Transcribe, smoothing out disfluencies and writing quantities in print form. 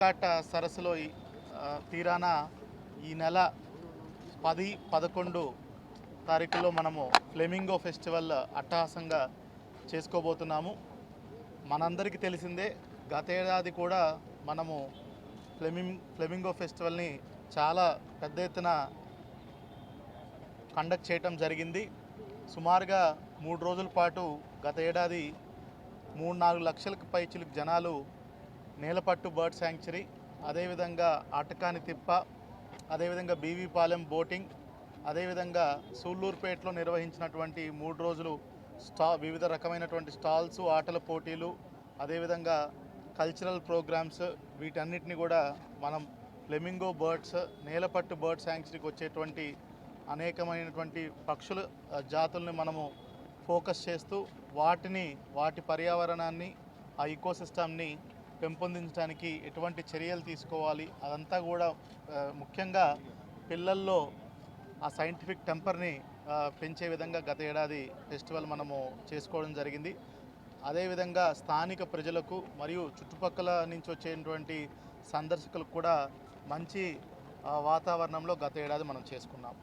కాట సరస్సులో తీరాన ఈ నెల 10, 11 తారీఖుల్లో మనము ఫ్లెమింగో ఫెస్టివల్ అట్టహాసంగా చేసుకోబోతున్నాము. మనందరికీ తెలిసిందే, గత ఏడాది కూడా మనము ఫ్లెమింగో ఫెస్టివల్ని చాలా పెద్ద ఎత్తున కండక్ట్ చేయటం జరిగింది. సుమారుగా 3 రోజుల పాటు గత ఏడాది 3-4 లక్షలకు పైచిలకు జనాలు నేలపట్టు బర్డ్ శాంక్చురీ, అదేవిధంగా అటకాని తిప్ప, అదేవిధంగా బీవీపాలెం బోటింగ్, అదేవిధంగా సూళ్ళూరుపేటలో నిర్వహించినటువంటి 3 రోజులు వివిధ రకమైనటువంటి స్టాల్స్, ఆటల పోటీలు, అదేవిధంగా కల్చరల్ ప్రోగ్రామ్స్, వీటన్నిటిని కూడా మనం ఫ్లెమింగో బర్డ్స్, నేలపట్టు బర్డ్ శాంక్చురీకి వచ్చేటువంటి అనేకమైనటువంటి పక్షుల జాతుల్ని మనము ఫోకస్ చేస్తూ వాటి పర్యావరణాన్ని, ఆ ఈకోసిస్టమ్ని పెంపొందించడానికి ఎటువంటి చర్యలు తీసుకోవాలి, అదంతా కూడా ముఖ్యంగా పిల్లల్లో ఆ సైంటిఫిక్ టెంపర్ని పెంచే విధంగా గత ఏడాది ఫెస్టివల్ మనము చేసుకోవడం జరిగింది. అదేవిధంగా స్థానిక ప్రజలకు మరియు చుట్టుపక్కల నుంచి వచ్చేటువంటి సందర్శకులకు కూడా మంచి వాతావరణంలో గత ఏడాది మనం చేసుకున్నాం.